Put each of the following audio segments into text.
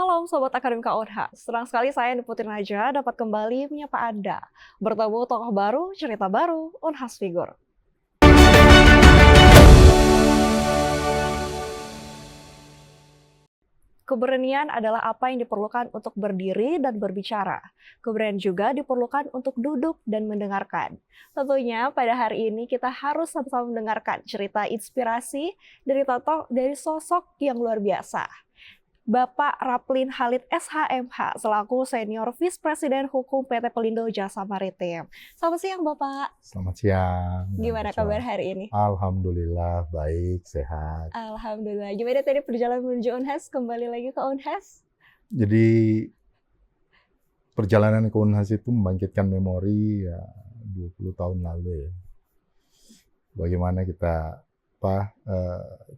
Salam Sobat Akademika Unhas, senang sekali saya Putri Naja dapat kembali menyapa Anda. Bertemu tokoh baru, cerita baru, Unhas Figur. Keberanian adalah apa yang diperlukan untuk berdiri dan berbicara. Keberanian juga diperlukan untuk duduk dan mendengarkan. Tentunya pada hari ini kita harus sama-sama mendengarkan cerita inspirasi dari sosok yang luar biasa. Bapak Raplin Khalid SHMH selaku Senior Vice Presiden Hukum PT Pelindo Jasa Maritim. Selamat siang Bapak. Selamat siang. Gimana kabar hari ini? Alhamdulillah baik, sehat. Alhamdulillah. Gimana tadi perjalanan menuju Unhas? Kembali lagi ke Unhas? Jadi perjalanan ke Unhas itu membangkitkan memori ya 20 tahun lalu ya. Bagaimana kita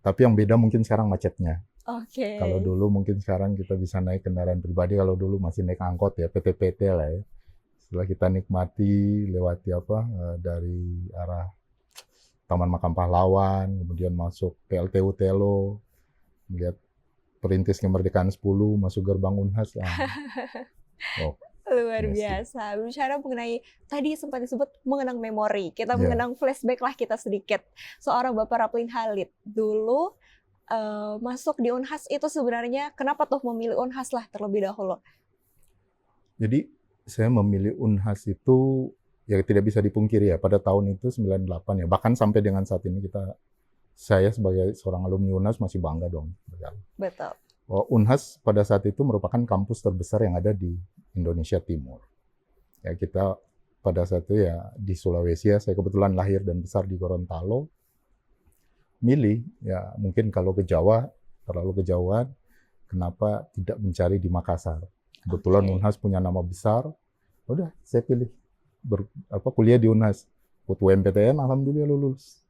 tapi yang beda mungkin sekarang macetnya. Oke. Kalau dulu mungkin sekarang kita bisa naik kendaraan pribadi, kalau dulu masih naik angkot ya, PT-PT lah ya. Setelah kita nikmati lewati dari arah Taman Makam Pahlawan, kemudian masuk PLTU Telo, melihat Perintis Kemerdekaan 10, masuk gerbang Unhas. Oh, Luar yes, biasa. Bicara mengenai tadi sempat disebut mengenang memori. Kita mengenang flashback lah kita sedikit. Seorang Bapak Raplin Khalid dulu masuk di Unhas itu sebenarnya kenapa tuh memilih Unhas lah terlebih dahulu? Jadi saya memilih Unhas itu ya tidak bisa dipungkiri ya, pada tahun itu 98 ya, bahkan sampai dengan saat ini saya sebagai seorang alumni Unhas masih bangga dong. Betul. Unhas pada saat itu merupakan kampus terbesar yang ada di Indonesia Timur. Ya, kita pada saat itu ya di Sulawesi ya, saya kebetulan lahir dan besar di Gorontalo. Milih ya mungkin kalau ke Jawa terlalu kejauhan, kenapa tidak mencari di Makassar? Kebetulan Unhas punya nama besar, udah saya pilih kuliah di Unhas. Ikut UMPTN, alhamdulillah lulus.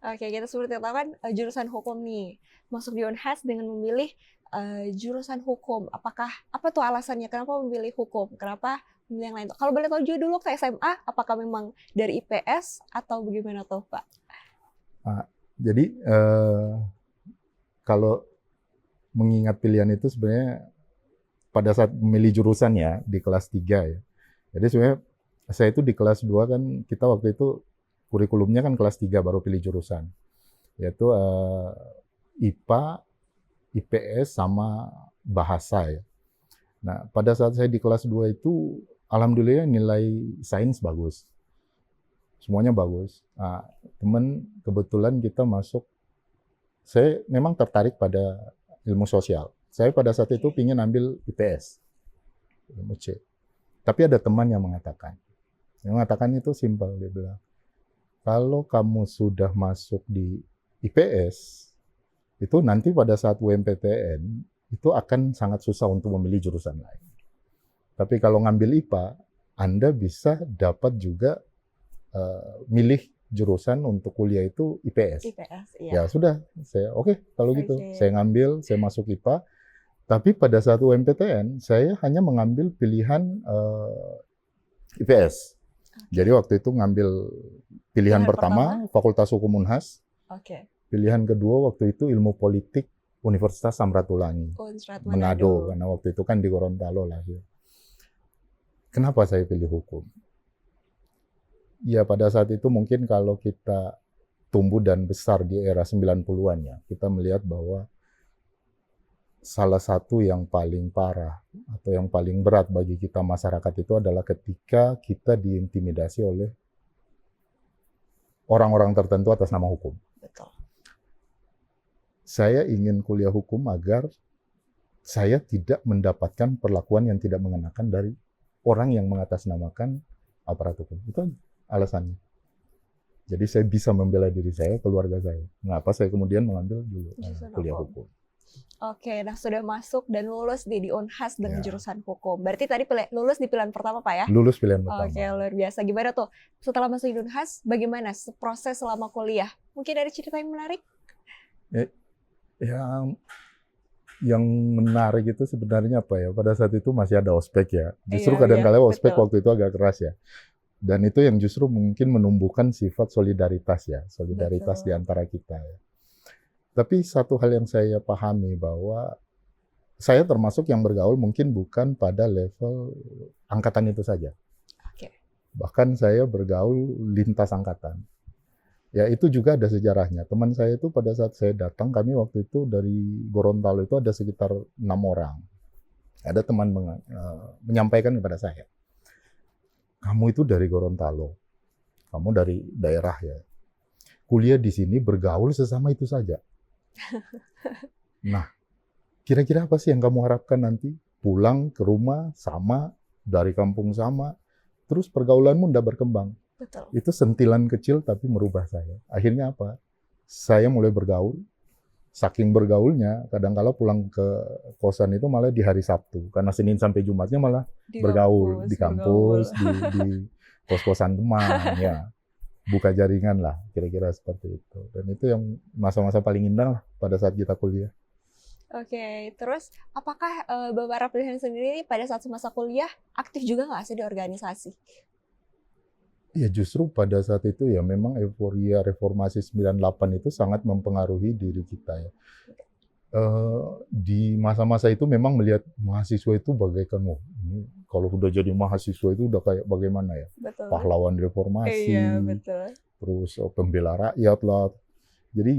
Oke, kita seperti tahu kan jurusan hukum nih. Masuk di Unhas dengan memilih jurusan hukum. Apa tuh alasannya? Kenapa memilih hukum? Kenapa memilih yang lain? Kalau boleh tahu juga dulu ke SMA, apakah memang dari IPS atau bagaimana tuh Pak? Jadi kalau mengingat pilihan itu sebenarnya pada saat memilih jurusan ya di kelas 3 ya. Jadi sebenarnya saya itu di kelas 2 kan, kita waktu itu kurikulumnya kan kelas 3 baru pilih jurusan. Yaitu IPA, IPS sama bahasa ya. Nah, pada saat saya di kelas 2 itu alhamdulillah nilai sains bagus. Semuanya bagus. Nah, teman kebetulan kita masuk, saya memang tertarik pada ilmu sosial. Saya pada saat itu ingin ambil IPS, ilmu C. Tapi ada teman yang mengatakan itu simpel, dia bilang, kalau kamu sudah masuk di IPS, itu nanti pada saat UMPTN, itu akan sangat susah untuk memilih jurusan lain. Tapi kalau ngambil IPA, Anda bisa dapat juga milih jurusan untuk kuliah itu IPS. Iya. Ya sudah, saya oke, kalau gitu. Saya ngambil, saya masuk IPA. Tapi pada saat UMPTN, saya hanya mengambil pilihan IPS. Jadi waktu itu ngambil pilihan pertama Fakultas Hukum Unhas. Pilihan kedua waktu itu Ilmu Politik Universitas Samratulangi, Manado, karena waktu itu kan di Gorontalo lahir. Kenapa saya pilih hukum? Ya pada saat itu mungkin kalau kita tumbuh dan besar di era 90-an ya, kita melihat bahwa salah satu yang paling parah atau yang paling berat bagi kita masyarakat itu adalah ketika kita diintimidasi oleh orang-orang tertentu atas nama hukum. Betul. Saya ingin kuliah hukum agar saya tidak mendapatkan perlakuan yang tidak mengenakan dari orang yang mengatasnamakan aparat hukum. Itu alasannya. Jadi saya bisa membela diri saya, keluarga saya. Mengapa saya kemudian mengambil kuliah hukum. Oke, nah sudah masuk dan lulus di Unhas dengan jurusan hukum. Berarti tadi lulus di pilihan pertama Pak ya? Lulus pilihan pertama. Oke, luar biasa. Gimana tuh setelah masuk di Unhas, bagaimana proses selama kuliah? Mungkin ada cerita yang menarik? Yang menarik itu sebenarnya apa ya? Pada saat itu masih ada ospek ya. Justru kadang-kadang ospek waktu itu agak keras ya. Dan itu yang justru mungkin menumbuhkan sifat solidaritas ya, solidaritas di antara kita ya. Tapi satu hal yang saya pahami bahwa saya termasuk yang bergaul mungkin bukan pada level angkatan itu saja. Oke. Bahkan saya bergaul lintas angkatan. Ya itu juga ada sejarahnya. Teman saya itu pada saat saya datang, kami waktu itu dari Gorontalo itu ada sekitar 6 orang. Ada teman menyampaikan kepada saya, kamu itu dari Gorontalo, kamu dari daerah ya. Kuliah di sini bergaul sesama itu saja. Nah, kira-kira apa sih yang kamu harapkan nanti? Pulang ke rumah sama, dari kampung sama, terus pergaulanmu tidak berkembang. Betul. Itu sentilan kecil tapi merubah saya. Akhirnya apa? Saya mulai bergaul. Saking bergaulnya, kadang-kala pulang ke kosan itu malah di hari Sabtu. Karena Senin sampai Jumatnya malah Di bergaul. Di bergaul. kampus, di kos-kosan teman. Ya, buka jaringan lah, kira-kira seperti itu. Dan itu yang masa-masa paling indah lah pada saat kita kuliah. Oke, terus apakah Bapak Raplihan sendiri pada saat semasa kuliah aktif juga nggak sih di organisasi? Ya justru pada saat itu ya memang euforia reformasi 98 itu sangat mempengaruhi diri kita ya. Di masa-masa itu memang melihat mahasiswa itu bagaikan, oh, ini kalau udah jadi mahasiswa itu udah kayak bagaimana ya? Betul. Pahlawan Iya, reformasi, betul. terus pembela rakyat lah. Jadi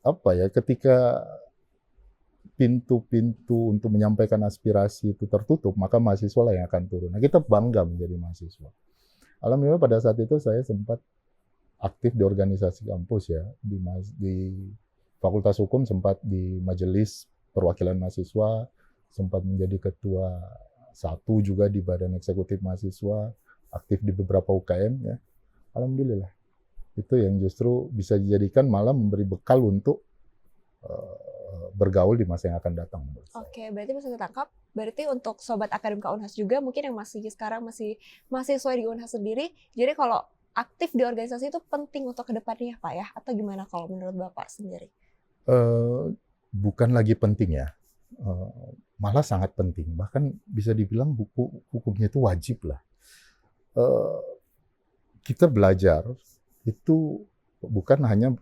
apa ya, ketika pintu-pintu untuk menyampaikan aspirasi itu tertutup, maka mahasiswa lah yang akan turun. Nah, kita bangga menjadi mahasiswa. Alhamdulillah pada saat itu saya sempat aktif di organisasi kampus ya, di Fakultas Hukum, sempat di Majelis Perwakilan Mahasiswa, sempat menjadi ketua satu juga di Badan Eksekutif Mahasiswa, aktif di beberapa UKM ya. Alhamdulillah. Itu yang justru bisa dijadikan malah memberi bekal untuk bergaul di masa yang akan datang. Oke, berarti bisa ditangkap. Berarti untuk sobat akademika Unhas juga mungkin yang masih sekarang masih mahasiswa di Unhas sendiri. Jadi kalau aktif di organisasi itu penting untuk kedepannya Pak ya? Atau gimana kalau menurut Bapak sendiri? Bukan lagi penting ya. Malah sangat penting. Bahkan bisa dibilang hukumnya itu wajib lah. Kita belajar itu bukan hanya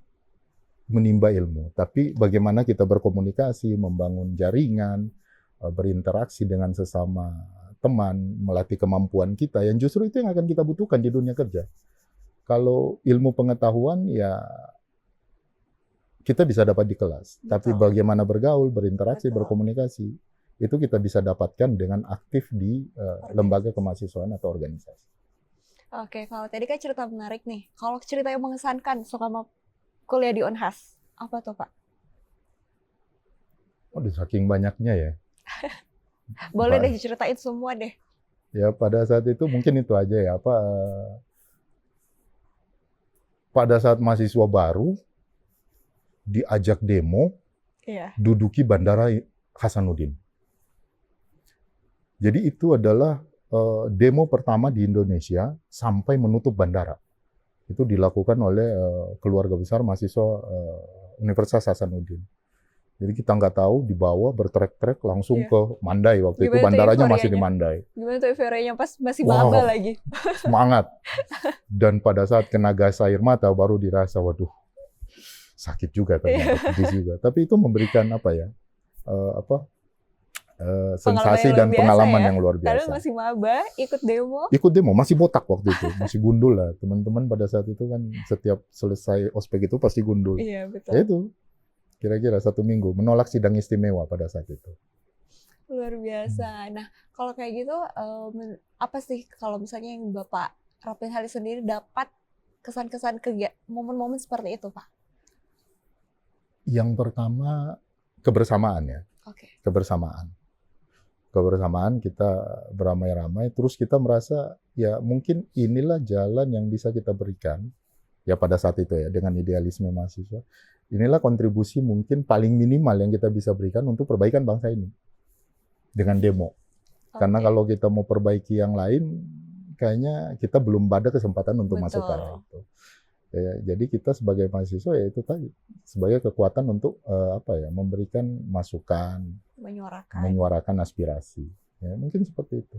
menimba ilmu, tapi bagaimana kita berkomunikasi, membangun jaringan, berinteraksi dengan sesama teman, melatih kemampuan kita, yang justru itu yang akan kita butuhkan di dunia kerja. Kalau ilmu pengetahuan ya kita bisa dapat di kelas, tapi bagaimana bergaul, berinteraksi, berkomunikasi, itu kita bisa dapatkan dengan aktif di lembaga kemahasiswaan atau organisasi. Oke, kalau tadi kan cerita menarik nih. Kalau cerita yang mengesankan selama kuliah di Unhas, apa tuh Pak? Waduh, saking banyaknya ya. Boleh deh ceritain semua deh. Ya pada saat itu mungkin itu aja ya. Pada saat mahasiswa baru diajak demo, duduki Bandara Hasanuddin. Jadi itu adalah demo pertama di Indonesia sampai menutup bandara. Itu dilakukan oleh keluarga besar mahasiswa Universitas Hasanuddin. Jadi kita nggak tahu, dibawa bertrek-trek langsung ke Mandai. Waktu itu bandaranya masih di Mandai. Gimana tuh euforianya pas masih maba lagi? Semangat. Dan pada saat kena gas air mata baru dirasa, waduh, sakit juga ternyata, pedis juga. Tapi itu memberikan sensasi dan pengalaman yang luar biasa. Karena masih maba, ikut demo. Ikut demo, masih botak waktu itu, masih gundul lah. Teman-teman pada saat itu kan setiap selesai ospek itu pasti gundul. Iya, betul. Ya itu, kira-kira 1 minggu, menolak sidang istimewa pada saat itu. Luar biasa. Nah, kalau kayak gitu, apa sih kalau misalnya yang Bapak Raplihan sendiri dapat kesan-kesan momen-momen seperti itu, Pak? Yang pertama, kebersamaan ya. Kebersamaan kita beramai-ramai, terus kita merasa ya mungkin inilah jalan yang bisa kita berikan ya pada saat itu ya, dengan idealisme mahasiswa. Inilah kontribusi mungkin paling minimal yang kita bisa berikan untuk perbaikan bangsa ini dengan demo. Karena kalau kita mau perbaiki yang lain, kayaknya kita belum ada kesempatan untuk masuk ke arah itu. Ya, jadi kita sebagai mahasiswa ya itu tadi sebagai kekuatan untuk memberikan masukan, menyuarakan aspirasi. Ya, mungkin seperti itu.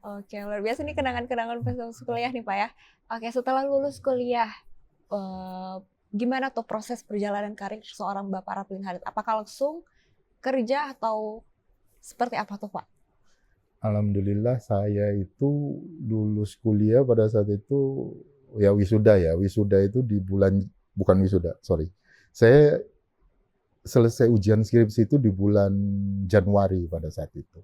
Oke, luar biasa nih kenangan-kenangan pas kuliah nih Pak ya. Oke, setelah lulus kuliah, gimana tuh proses perjalanan karir seorang Bapak Raplihan? Apakah langsung kerja atau Seperti apa tuh Pak? Alhamdulillah saya itu lulus kuliah pada saat itu ya wisuda ya. Wisuda itu di bulan, bukan wisuda, sorry. Saya selesai ujian skripsi itu di bulan Januari pada saat itu.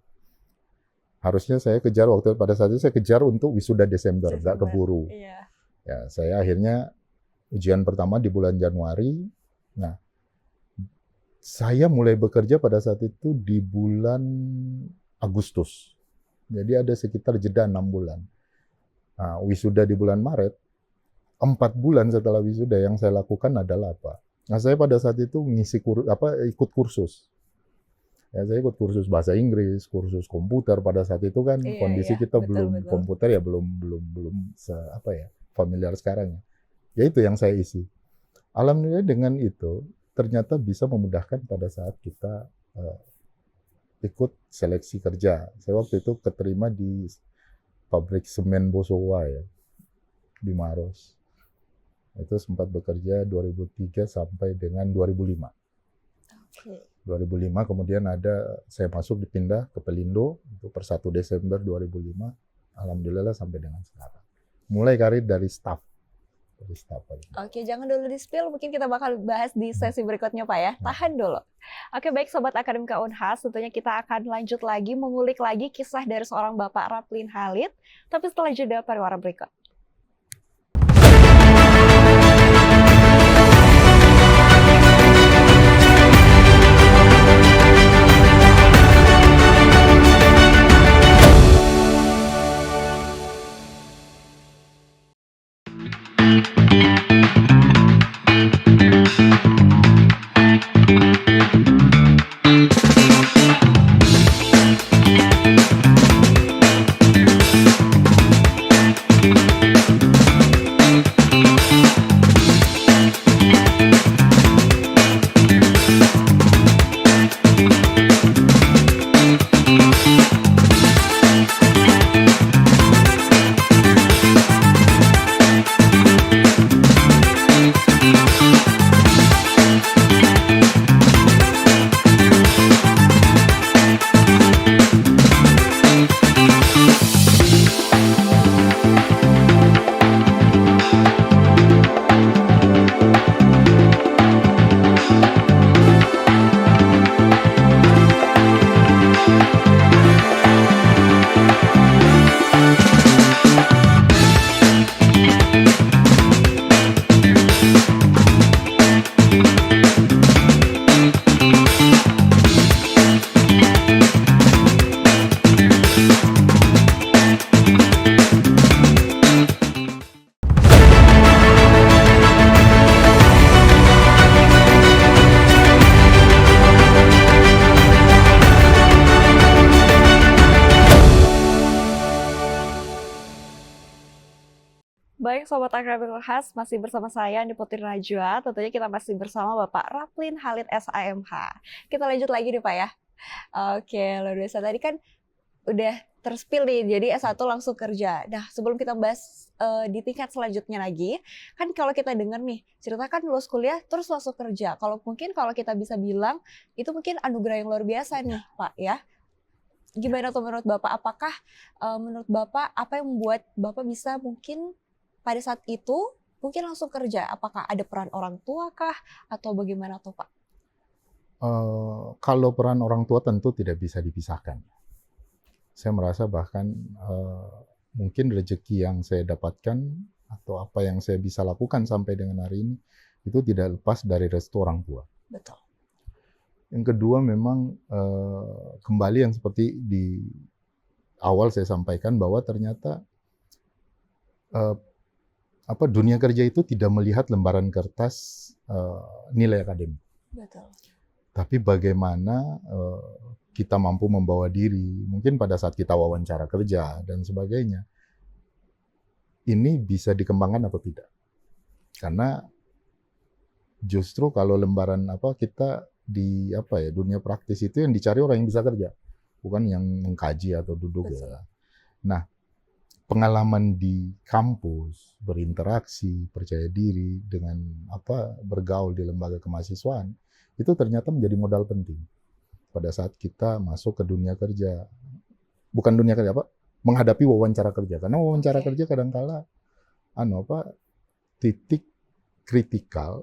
Harusnya saya kejar waktu pada saat itu saya kejar untuk wisuda Desember, nggak keburu. Iya. Ya, saya akhirnya ujian pertama di bulan Januari. Nah, saya mulai bekerja pada saat itu di bulan Agustus. Jadi ada sekitar jeda 6 bulan. Nah, wisuda di bulan Maret, 4 bulan setelah wisuda yang saya lakukan adalah apa? Nah, saya pada saat itu ikut kursus. Ya, saya ikut kursus bahasa Inggris, kursus komputer pada saat itu kan kondisi kita belum komputer ya belum familiar sekarang ya. Ya itu yang saya isi. Alhamdulillah dengan itu ternyata bisa memudahkan pada saat kita ikut seleksi kerja. Saya waktu itu keterima di pabrik semen Bosowa ya, di Maros. Itu sempat bekerja 2003 sampai dengan 2005. Oke. 2005 kemudian saya masuk dipindah ke Pelindo itu per 1 Desember 2005. Alhamdulillah sampai dengan sekarang. Mulai karir dari staff. Oke, jangan dulu di-spill, mungkin kita bakal bahas di sesi berikutnya Pak ya. Tahan dulu. Oke, baik Sobat Akademika Unhas, tentunya kita akan lanjut lagi, mengulik lagi kisah dari seorang Bapak Raplin Khalid, tapi setelah jeda pariwara berikut. Baik Sobat Akademika Unhas, masih bersama saya Andi Putri Najwa. Tentunya kita masih bersama Bapak Raplin Khalid SAMH. Kita lanjut lagi nih Pak ya. Oke, luar biasa. Tadi kan udah terspill nih, jadi S1 langsung kerja. Nah, sebelum kita bahas di tingkat selanjutnya lagi, kan kalau kita dengar nih, ceritakan lulus kuliah terus langsung kerja. Kalau kita bisa bilang, itu mungkin anugerah yang luar biasa nih Pak ya. Gimana tuh menurut Bapak? Apakah menurut Bapak apa yang membuat Bapak bisa mungkin pada saat itu mungkin langsung kerja? Apakah ada peran orang tua kah? Atau bagaimana tuh Pak? Kalau peran orang tua tentu tidak bisa dipisahkan. Saya merasa bahkan mungkin rezeki yang saya dapatkan atau apa yang saya bisa lakukan sampai dengan hari ini itu tidak lepas dari restu orang tua. Betul. Yang kedua memang kembali yang seperti di awal saya sampaikan bahwa ternyata dunia kerja itu tidak melihat lembaran kertas nilai akademik. Betul. Tapi bagaimana kita mampu membawa diri, mungkin pada saat kita wawancara kerja dan sebagainya, ini bisa dikembangkan atau tidak? Karena justru kalau lembaran kita di dunia praktis itu yang dicari orang yang bisa kerja, bukan yang mengkaji atau duduk ya. Nah, pengalaman di kampus, berinteraksi, percaya diri dengan bergaul di lembaga kemahasiswaan itu ternyata menjadi modal penting. pada saat kita masuk ke dunia kerja. Bukan dunia kerja apa? Menghadapi wawancara kerja. Karena wawancara kerja kadangkala titik kritikal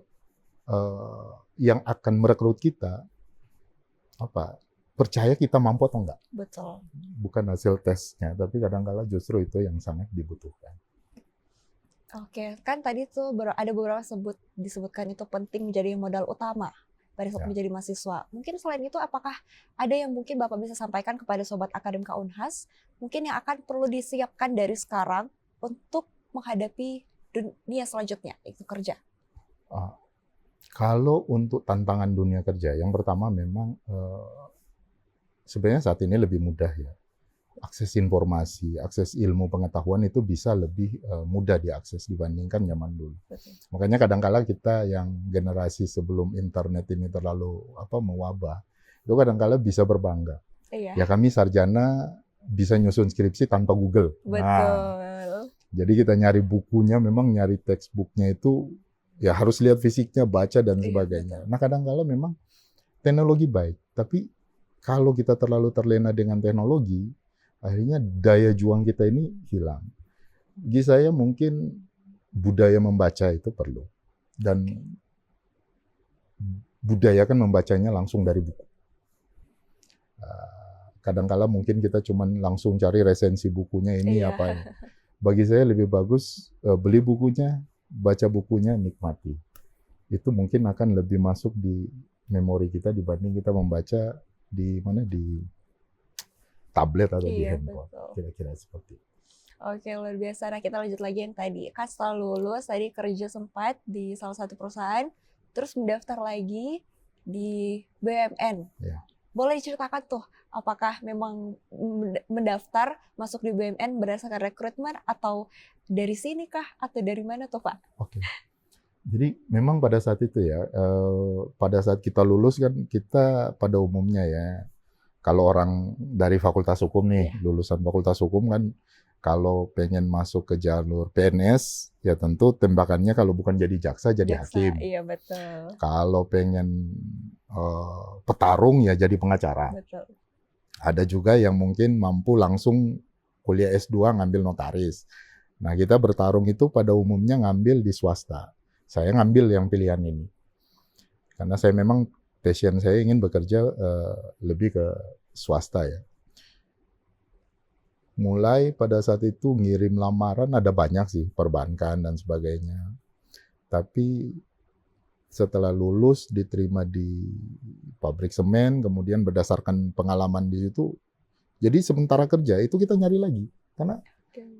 yang akan merekrut kita percaya kita mampu atau enggak. Betul. Bukan hasil tesnya, tapi kadangkala justru itu yang sangat dibutuhkan. Oke, kan tadi tuh ada beberapa disebutkan itu penting menjadi modal utama pada saat menjadi mahasiswa. Mungkin selain itu, apakah ada yang mungkin Bapak bisa sampaikan kepada Sobat Akademika Unhas, mungkin yang akan perlu disiapkan dari sekarang untuk menghadapi dunia selanjutnya, itu kerja? Kalau untuk tantangan dunia kerja, yang pertama memang sebenarnya saat ini lebih mudah ya. Akses informasi, akses ilmu pengetahuan itu bisa lebih mudah diakses dibandingkan zaman dulu. Betul. Makanya kadangkala kita yang generasi sebelum internet ini terlalu mewabah, itu kadangkala bisa berbangga. Iya. Ya kami sarjana bisa nyusun skripsi tanpa Google. Betul. Nah, jadi kita nyari bukunya, memang nyari textbooknya itu ya harus lihat fisiknya, baca dan sebagainya. Nah kadangkala memang teknologi baik, tapi kalau kita terlalu terlena dengan teknologi, akhirnya daya juang kita ini hilang. Bagi saya mungkin budaya membaca itu perlu. Dan budayakan membacanya langsung dari buku. Kadangkala mungkin kita cuma langsung cari resensi bukunya ini apa ya. Bagi saya lebih bagus beli bukunya, baca bukunya, nikmati. Itu mungkin akan lebih masuk di memori kita dibanding kita membaca di tablet atau di handphone, kira-kira seperti itu. Oke, luar biasa. Nah, kita lanjut lagi yang tadi. Kan setelah lulus, tadi kerja sempat di salah satu perusahaan, terus mendaftar lagi di BUMN. Ya. Boleh diceritakan tuh, apakah memang mendaftar masuk di BUMN berdasarkan rekrutmen, atau dari sini kah, atau dari mana tuh Pak? Oke. Jadi memang pada saat itu ya, pada saat kita lulus kan kita pada umumnya ya, kalau orang dari Fakultas Hukum nih, lulusan Fakultas Hukum kan, kalau pengen masuk ke jalur PNS, ya tentu tembakannya kalau bukan jadi jaksa, jadi hakim. Iya, betul. Kalau pengen petarung, ya jadi pengacara. Betul. Ada juga yang mungkin mampu langsung kuliah S2 ngambil notaris. Nah, kita bertarung itu pada umumnya ngambil di swasta. Saya ngambil yang pilihan ini. Karena saya memang passion saya ingin bekerja lebih ke swasta ya. Mulai pada saat itu ngirim lamaran ada banyak sih, perbankan dan sebagainya. Tapi setelah lulus diterima di pabrik semen, kemudian berdasarkan pengalaman di situ, jadi sementara kerja itu kita nyari lagi. Karena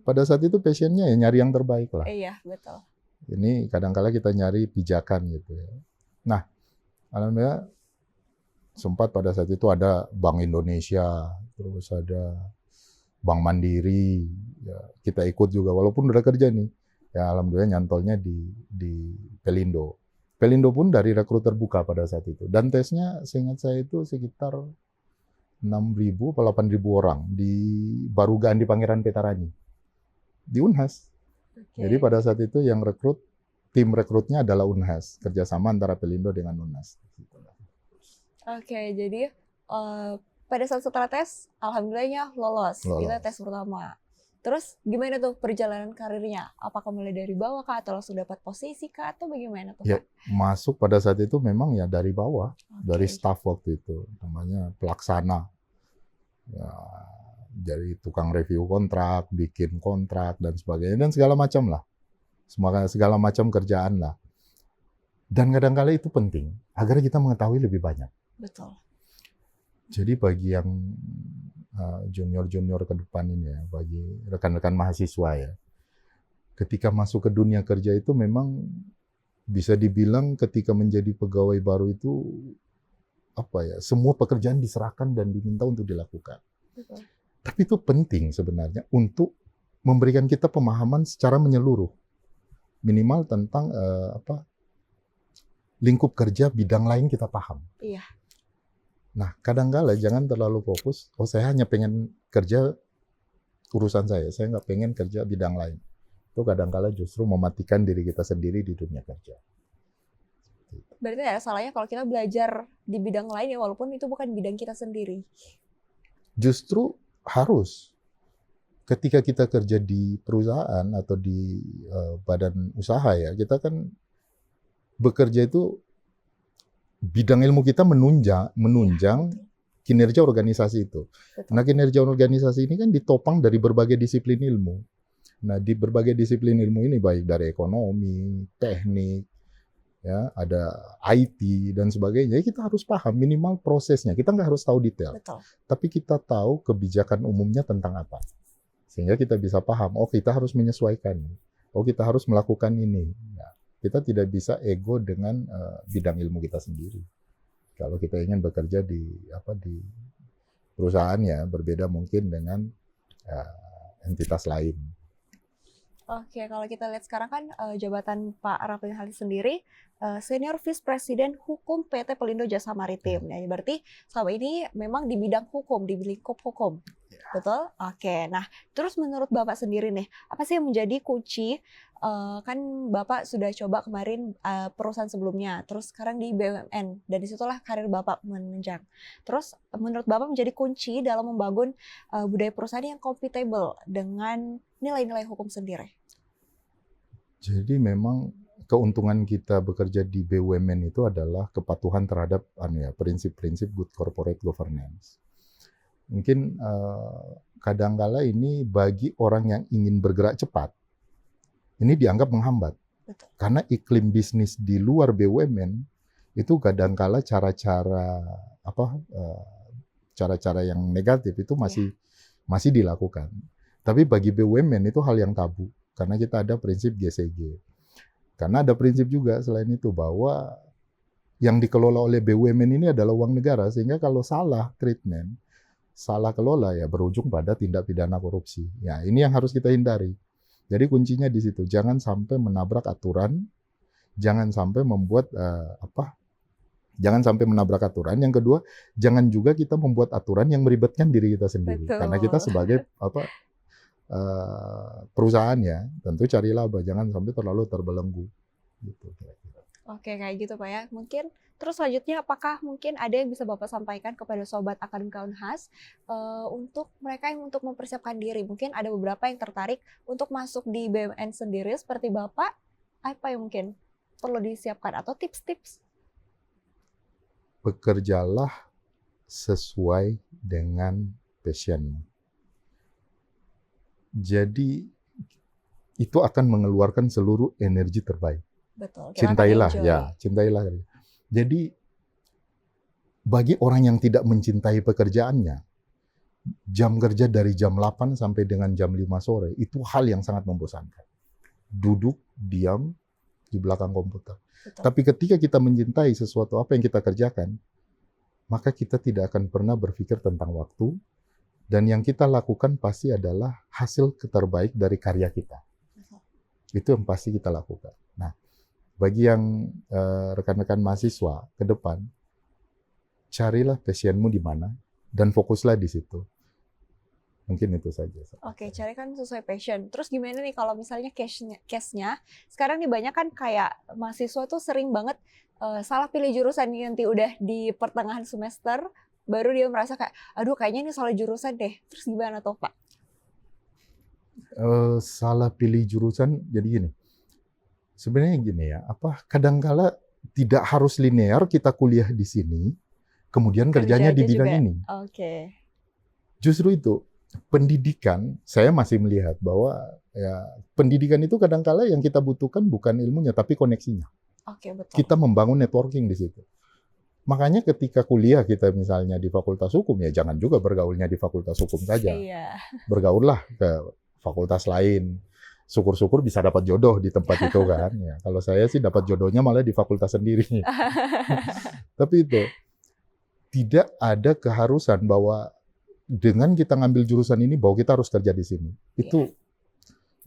pada saat itu passionnya ya nyari yang terbaik lah. Iya, betul. Ini kadang-kala kita nyari pijakan gitu ya. Nah, alhamdulillah sempat pada saat itu ada Bank Indonesia, terus ada Bank Mandiri, ya, kita ikut juga walaupun udah kerja nih. Ya alhamdulillah nyantolnya di Pelindo. Pelindo pun dari rekrut terbuka pada saat itu. Dan tesnya seingat saya itu sekitar 6.000 atau 8.000 orang di Barugaan di Pangeran Petarani. Di Unhas. Jadi pada saat itu yang tim rekrutnya adalah Unhas, kerjasama antara Pelindo dengan Unhas. Oke, jadi pada saat setelah tes, alhamdulillahnya lolos. Kita tes pertama. Terus gimana tuh perjalanan karirnya? Apakah mulai dari bawah kah, atau langsung dapat posisi kah, atau bagaimana tuh? Ya, masuk pada saat itu memang ya dari bawah, dari staff waktu itu, namanya pelaksana. Ya, jadi tukang review kontrak, bikin kontrak dan sebagainya, dan segala macam lah. Segala macam kerjaan lah. Dan kadang-kala itu penting agar kita mengetahui lebih banyak. Betul. Jadi bagi yang junior-junior ke depan ini ya, bagi rekan-rekan mahasiswa ya, ketika masuk ke dunia kerja itu memang bisa dibilang ketika menjadi pegawai baru itu semua pekerjaan diserahkan dan diminta untuk dilakukan. Betul. Tapi itu penting sebenarnya untuk memberikan kita pemahaman secara menyeluruh, minimal tentang lingkup kerja bidang lain kita paham. Iya. Nah, kadang-kala jangan terlalu fokus, saya hanya pengen kerja urusan saya nggak pengen kerja bidang lain. Itu kadang-kala justru mematikan diri kita sendiri di dunia kerja. Berarti tidak ada salahnya kalau kita belajar di bidang lain ya, walaupun itu bukan bidang kita sendiri. Justru harus. Ketika kita kerja di perusahaan atau di badan usaha ya, kita kan bekerja itu bidang ilmu kita menunjang kinerja organisasi itu. Betul. Nah, kinerja organisasi ini kan ditopang dari berbagai disiplin ilmu. Nah, di berbagai disiplin ilmu ini baik dari ekonomi, teknik, ya, ada IT dan sebagainya. Kita harus paham minimal prosesnya. Kita nggak harus tahu detail, Betul. tapi kita tahu kebijakan umumnya tentang apa. Sehingga kita bisa paham, oh kita harus menyesuaikan, oh kita harus melakukan ini. Nah, kita tidak bisa ego dengan bidang ilmu kita sendiri. Kalau kita ingin bekerja di perusahaan ya berbeda mungkin dengan entitas lain. Oke, kalau kita lihat sekarang kan jabatan Pak Raffi Halis sendiri Senior Vice President Hukum PT Pelindo Jasa Maritim. Ya, berarti selama ini memang di bidang hukum, di lingkup hukum. Betul? Oke. Nah, terus menurut Bapak sendiri nih, apa sih yang menjadi kunci? Kan Bapak sudah coba kemarin perusahaan sebelumnya, terus sekarang di BUMN, dan disitulah karir Bapak menunjang. Terus menurut Bapak menjadi kunci dalam membangun budaya perusahaan yang kompatibel dengan nilai-nilai hukum sendiri. Jadi memang keuntungan kita bekerja di BUMN itu adalah kepatuhan terhadap prinsip-prinsip good corporate governance. Mungkin kadangkala ini bagi orang yang ingin bergerak cepat, ini dianggap menghambat. Betul. Karena iklim bisnis di luar BUMN itu kadangkala cara-cara yang negatif itu masih dilakukan. Tapi bagi BUMN itu hal yang tabu karena kita ada prinsip GCG. Karena ada prinsip juga selain itu bahwa yang dikelola oleh BUMN ini adalah uang negara, sehingga kalau salah treatment, salah kelola ya berujung pada tindak pidana korupsi. Ya, ini yang harus kita hindari. Jadi kuncinya di situ, jangan sampai menabrak aturan, jangan sampai membuat jangan sampai menabrak aturan. Yang kedua, jangan juga kita membuat aturan yang meribetkan diri kita sendiri. Betul. Karena kita sebagai perusahaan ya, tentu cari laba, jangan sampai terlalu terbelenggu. Gitu, kira-kira. Oke, kayak gitu Pak ya. Mungkin terus selanjutnya apakah mungkin ada yang bisa Bapak sampaikan kepada Sobat Akademika Unhas untuk mereka yang untuk mempersiapkan diri? Mungkin ada beberapa yang tertarik untuk masuk di BUMN sendiri seperti Bapak, apa yang mungkin perlu disiapkan atau tips-tips? Bekerjalah sesuai dengan passion. Jadi itu akan mengeluarkan seluruh energi terbaik. Betul. Cintailah, ya, cintailah. Jadi bagi orang yang tidak mencintai pekerjaannya, jam kerja dari jam 8 sampai dengan jam 5 sore itu hal yang sangat membosankan. Duduk, diam di belakang komputer. Betul. Tapi ketika kita mencintai sesuatu apa yang kita kerjakan, maka kita tidak akan pernah berpikir tentang waktu, dan yang kita lakukan pasti adalah hasil terbaik dari karya kita. Itu yang pasti kita lakukan. Nah, bagi yang rekan-rekan mahasiswa ke depan, carilah passionmu di mana dan fokuslah di situ. Mungkin itu saja. Oke, cari kan sesuai passion. Terus gimana nih kalau misalnya case-nya sekarang nih banyak kan kayak mahasiswa tuh sering banget salah pilih jurusan nanti udah di pertengahan semester baru dia merasa kayak, aduh kayaknya ini salah jurusan deh. Terus gimana tuh Pak? Salah pilih jurusan, jadi gini. Sebenarnya gini ya, kadangkala tidak harus linear kita kuliah di sini, kemudian kerjanya di bidang juga. ini. Oke. Justru itu, pendidikan, saya masih melihat bahwa ya pendidikan itu kadangkala yang kita butuhkan bukan ilmunya, tapi koneksinya. Oke, betul. Kita membangun networking di situ. Makanya ketika kuliah kita misalnya di Fakultas Hukum, ya jangan juga bergaulnya di Fakultas Hukum saja. Iya. Bergaullah ke fakultas lain. Syukur-syukur bisa dapat jodoh di tempat itu kan. Ya, kalau saya sih dapat jodohnya malah di fakultas sendiri. Tapi itu, tidak ada keharusan bahwa dengan kita ngambil jurusan ini bahwa kita harus kerja di sini. Itu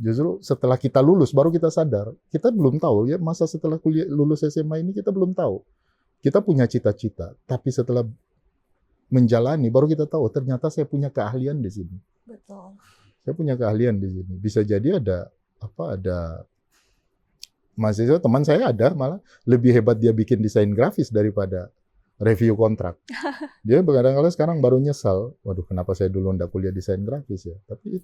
justru setelah kita lulus baru kita sadar. Kita belum tahu ya, masa setelah kuliah lulus SMA ini kita belum tahu. Kita punya cita-cita, tapi setelah menjalani baru kita tahu ternyata saya punya keahlian di sini. Betul. Saya punya keahlian di sini. Bisa jadi ada mahasiswa teman saya ada malah lebih hebat dia bikin desain grafis daripada review kontrak. Dia kadang-kadang sekarang baru nyesal, waduh kenapa saya dulu nggak kuliah desain grafis ya. Tapi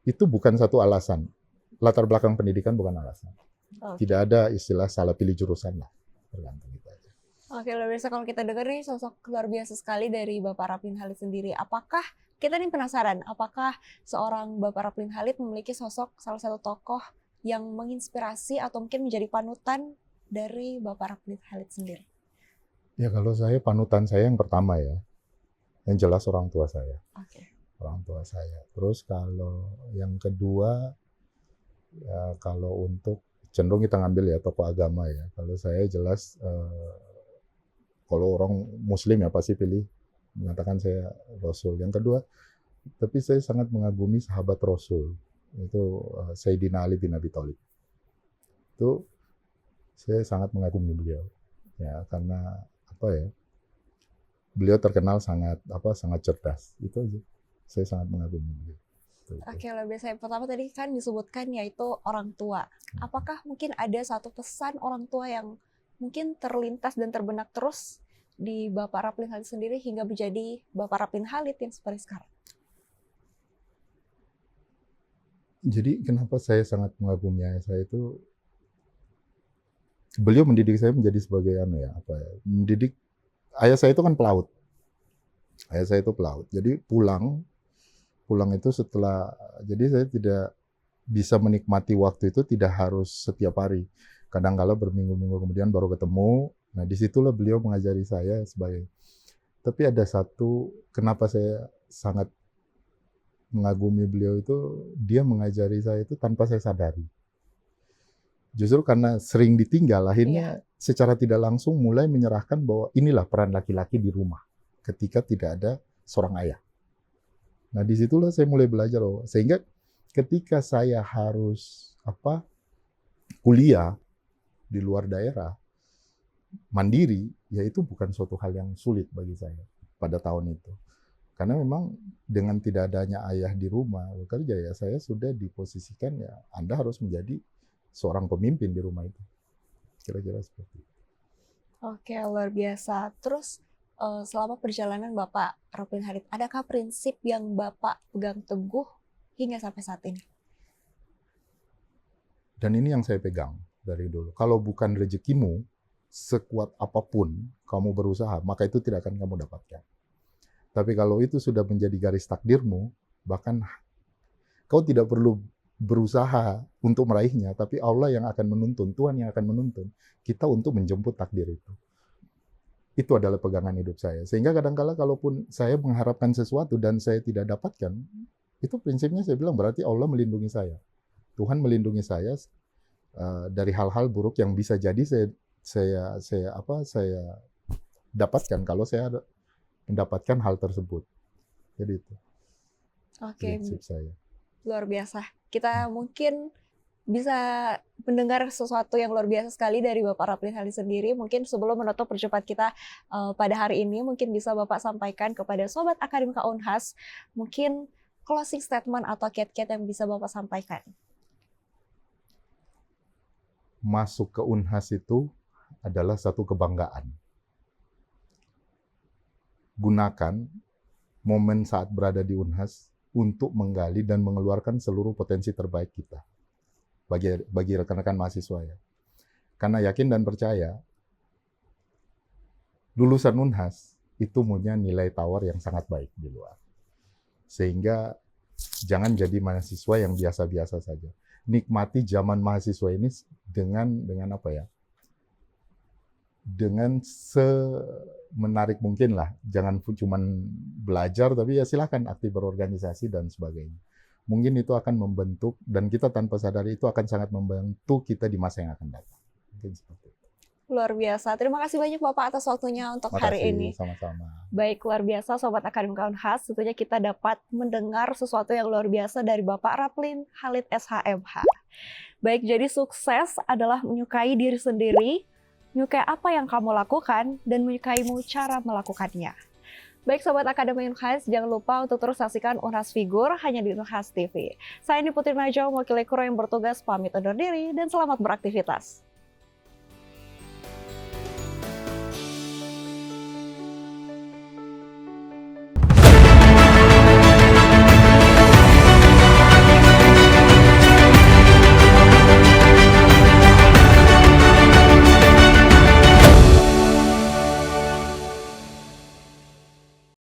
itu bukan satu alasan. Latar belakang pendidikan bukan alasan. Oke. Tidak ada istilah salah pilih jurusan lah. Tergantung itu aja. Oke, luar biasa kalau kita dengar nih sosok luar biasa sekali dari Bapak Raplin Khalid sendiri. Apakah kita nih penasaran, apakah seorang Bapak Raplin Khalid memiliki sosok salah satu tokoh yang menginspirasi atau mungkin menjadi panutan dari Bapak Raplin Khalid sendiri? Ya kalau saya panutan saya yang pertama ya, yang jelas orang tua saya. Oke. Orang tua saya. Terus kalau yang kedua, ya kalau untuk cenderung kita ngambil ya tokoh agama ya. Kalau saya jelas kalau orang Muslim ya pasti pilih mengatakan saya Rasul. Yang kedua, tapi saya sangat mengagumi sahabat Rasul. Itu Sayyidina Ali bin Abi Thalib. Itu saya sangat mengagumi beliau. Ya karena apa ya? Beliau terkenal sangat cerdas. Itu aja. Saya sangat mengagumi beliau. Oke, luar biasa. Yang pertama tadi kan disebutkan yaitu orang tua. Apakah mungkin ada satu pesan orang tua yang mungkin terlintas dan terbenak terus di Bapak Raplin Khalid sendiri hingga menjadi Bapak Raplin Khalid yang seperti sekarang? Jadi kenapa saya sangat mengagumi ayah saya itu, beliau mendidik saya menjadi sebagai mendidik. Ayah saya itu kan pelaut. Ayah saya itu pelaut. Jadi pulang itu setelah, jadi saya tidak bisa menikmati waktu itu tidak harus setiap hari. Kadang-kala berminggu-minggu kemudian baru ketemu. Nah, disitulah beliau mengajari saya sebagai. Tapi ada satu, kenapa saya sangat mengagumi beliau itu, dia mengajari saya itu tanpa saya sadari. Justru karena sering ditinggal, akhirnya secara tidak langsung mulai menyerahkan bahwa inilah peran laki-laki di rumah ketika tidak ada seorang ayah. Nah, disitulah saya mulai belajar loh. Sehingga ketika saya harus kuliah di luar daerah, mandiri, ya itu bukan suatu hal yang sulit bagi saya pada tahun itu. Karena memang dengan tidak adanya ayah di rumah bekerja, ya saya sudah diposisikan ya Anda harus menjadi seorang pemimpin di rumah itu. Kira-kira seperti itu. Oke, luar biasa. Terus selama perjalanan Bapak Raplin Khalid, adakah prinsip yang Bapak pegang teguh hingga sampai saat ini? Dan ini yang saya pegang dari dulu. Kalau bukan rezekimu, sekuat apapun kamu berusaha, maka itu tidak akan kamu dapatkan. Tapi kalau itu sudah menjadi garis takdirmu, bahkan kau tidak perlu berusaha untuk meraihnya, tapi Allah yang akan menuntun, Tuhan yang akan menuntun kita untuk menjemput takdir itu. Itu adalah pegangan hidup saya. Sehingga kadang-kala kalaupun saya mengharapkan sesuatu dan saya tidak dapatkan, itu prinsipnya saya bilang berarti Allah melindungi saya. Tuhan melindungi saya dari hal-hal buruk yang bisa jadi saya dapatkan kalau saya mendapatkan hal tersebut. Jadi itu. Oke, prinsip saya. luar biasa. Kita mungkin bisa mendengar sesuatu yang luar biasa sekali dari Bapak Raplin Khalid sendiri. Mungkin sebelum menutup perjumpaan kita pada hari ini, mungkin bisa Bapak sampaikan kepada Sobat Akademika Unhas, mungkin closing statement atau kiat-kiat yang bisa Bapak sampaikan. Masuk ke Unhas itu adalah satu kebanggaan. Gunakan momen saat berada di Unhas untuk menggali dan mengeluarkan seluruh potensi terbaik kita. Bagi rekan-rekan mahasiswa ya. Karena yakin dan percaya, lulusan Unhas itu punya nilai tawar yang sangat baik di luar. Sehingga jangan jadi mahasiswa yang biasa-biasa saja. Nikmati zaman mahasiswa ini dengan apa ya? Dengan semenarik mungkin lah. Jangan cuma belajar, tapi ya silakan aktif berorganisasi dan sebagainya. Mungkin itu akan membentuk, dan kita tanpa sadari itu akan sangat membantu kita di masa yang akan datang. Mungkin seperti itu. Luar biasa. Terima kasih banyak Bapak atas waktunya untuk hari ini. Sama-sama. Baik, luar biasa Sobat Akademika Unhas. Tentunya kita dapat mendengar sesuatu yang luar biasa dari Bapak Raplin Khalid SHMH. Baik, jadi sukses adalah menyukai diri sendiri, menyukai apa yang kamu lakukan, dan menyukaimu cara melakukannya. Baik Sobat Akademi Unhas, jangan lupa untuk terus saksikan Unhas Figur hanya di Unhas TV. Saya Putri Najwa, mewakili kru yang bertugas pamit undur diri dan selamat beraktivitas.